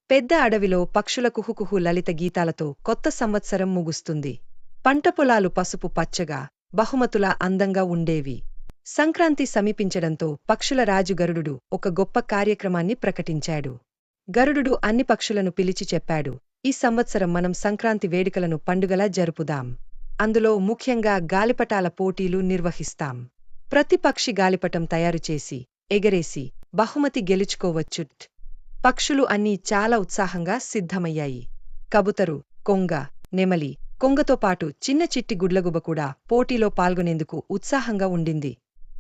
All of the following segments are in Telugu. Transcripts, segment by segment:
పెద్ద అడవిలో పక్షుల కుహుకుహు లలిత గీతాలతో కొత్త సంవత్సరం ముగుస్తుంది. పంటపొలాలు పసుపు పచ్చగా, బహుమతులా అందంగా ఉండేవి. సంక్రాంతి సమీపించడంతో పక్షుల రాజు గరుడుడు ఒక గొప్ప కార్యక్రమాన్ని ప్రకటించాడు. గరుడుడు అన్ని పక్షులను పిలిచి చెప్పాడు, ఈ సంవత్సరం మనం సంక్రాంతి వేడుకలను పండుగలా జరుపుదాం. అందులో ముఖ్యంగా గాలిపటాల పోటీలు నిర్వహిస్తాం. ప్రతి పక్షి గాలిపటం తయారుచేసి, ఎగరేసి, బహుమతి గెలుచుకోవచ్చుట్. పక్షులు అన్నీ చాలా ఉత్సాహంగా సిద్ధమయ్యాయి. కబుతరు, కొంగ, నెమలి, కొంగతో పాటు చిన్న చిట్టి గుడ్లగుబ కూడా పోటీలో పాల్గొనేందుకు ఉత్సాహంగా ఉండింది.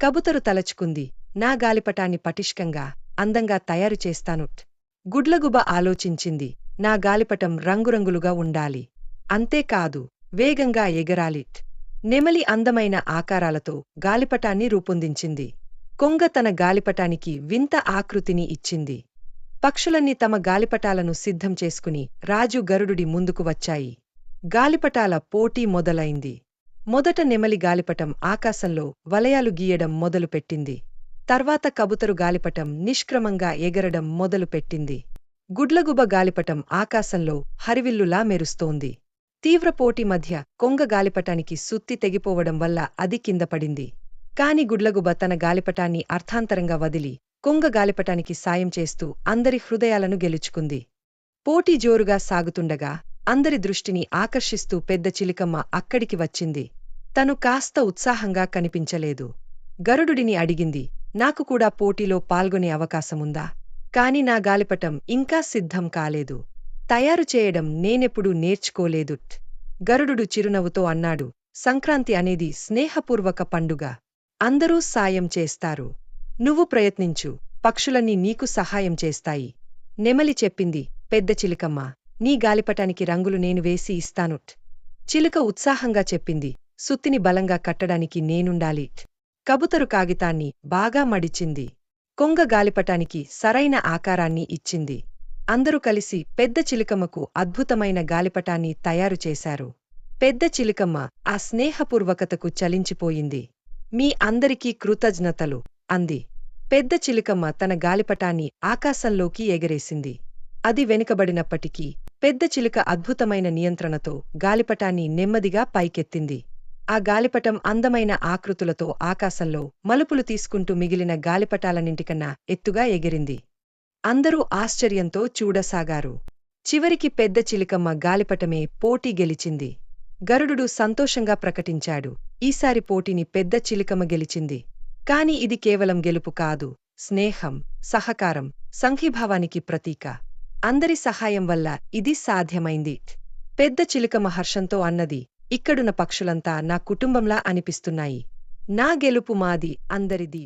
కబుతరు తలచుకుంది, నా గాలిపటాన్ని పటిష్కంగా, అందంగా తయారు చేస్తానుట్. గుడ్లగుబ ఆలోచించింది, నా గాలిపటం రంగురంగులుగా ఉండాలి. అంతేకాదు, వేగంగా ఎగరాలిట్. నెమలి అందమైన ఆకారాలతో గాలిపటాన్ని రూపొందించింది. కొంగ తన గాలిపటానికి వింత ఆకృతిని ఇచ్చింది. పక్షులన్నీ తమ గాలిపటాలను సిద్ధం చేసుకుని రాజు గరుడుడి ముందుకు వచ్చాయి. గాలిపటాల పోటీ మొదలైంది. మొదట నెమలి గాలిపటం ఆకాశంలో వలయాలు గీయడం మొదలుపెట్టింది. తర్వాత కబుతరు గాలిపటం నిష్క్రమంగా ఎగరడం మొదలుపెట్టింది. గుడ్లగుబ గాలిపటం ఆకాశంలో హరివిల్లులా మెరుస్తోంది. తీవ్ర పోటీ మధ్య కొంగ గాలిపటానికి సుత్తి తెగిపోవడం వల్ల అది కిందపడింది. కాని గుడ్లగుబ తన గాలిపటాన్ని అర్థాంతరంగా వదిలి కొంగ గాలిపటానికి సాయం చేస్తూ అందరి హృదయాలను గెలుచుకుంది. పోటీ జోరుగా సాగుతుండగా అందరి దృష్టిని ఆకర్షిస్తూ పెద్ద చిలుకమ్మ అక్కడికి వచ్చింది. తను కాస్త ఉత్సాహంగా కనిపించలేదు. గరుడుడిని అడిగింది, నాకు కూడా పోటీలో పాల్గొనే అవకాశముందా? కాని నా గాలిపటం ఇంకా సిద్ధం కాలేదు. తయారు చేయడం నేనెప్పుడూ నేర్చుకోలేదుట్. గరుడుడు చిరునవ్వుతో అన్నాడు, సంక్రాంతి అనేది స్నేహపూర్వక పండుగ. అందరూ సాయం చేస్తారు. నువ్వు ప్రయత్నించు, పక్షులన్నీ నీకు సహాయం చేస్తాయి. నెమలి చెప్పింది, పెద్ద చిలుకమ్మ, నీ గాలిపటానికి రంగులు నేను వేసి ఇస్తానుట్. చిలుక ఉత్సాహంగా చెప్పింది, సుత్తిని బలంగా కట్టడానికి నేనుండాలిట్. కబుతరు కాగితాన్ని బాగా మడిచింది. కొంగ గాలిపటానికి సరైన ఆకారాన్ని ఇచ్చింది. అందరూ కలిసి పెద్ద చిలుకమ్మకు అద్భుతమైన గాలిపటాన్ని తయారు చేశారు. పెద్ద చిలుకమ్మ ఆ స్నేహపూర్వకతకు చలించిపోయింది. మీ అందరికీ కృతజ్ఞతలు, అంది. పెద్ద చిలుకమ్మ తన గాలిపటాన్ని ఆకాశంలోకి ఎగరేసింది. అది వెనుకబడినప్పటికీ పెద్ద చిలుక అద్భుతమైన నియంత్రణతో గాలిపటాన్ని నెమ్మదిగా పైకెత్తింది. ఆ గాలిపటం అందమైన ఆకృతులతో ఆకాశంలో మలుపులు తీసుకుంటూ మిగిలిన గాలిపటాలన్నింటికన్నా ఎత్తుగా ఎగిరింది. అందరూ ఆశ్చర్యంతో చూడసాగారు. చివరికి పెద్ద చిలుకమ్మ గాలిపటమే పోటీ గెలిచింది. గరుడుడు సంతోషంగా ప్రకటించాడు, ఈసారి పోటీని పెద్ద చిలుకమ్మ గెలిచింది. కాని ఇది కేవలం గెలుపు కాదు, స్నేహం, సహకారం, సంఘీభావానికి ప్రతీక. అందరి సహాయం వల్ల ఇది సాధ్యమైంది. పెద్ద చిలుకమ్మ హర్షంతో అన్నది, ఇక్కడున్న పక్షులంతా నా కుటుంబంలా అనిపిస్తున్నాయి. నా గెలుపు మాది, అందరిది.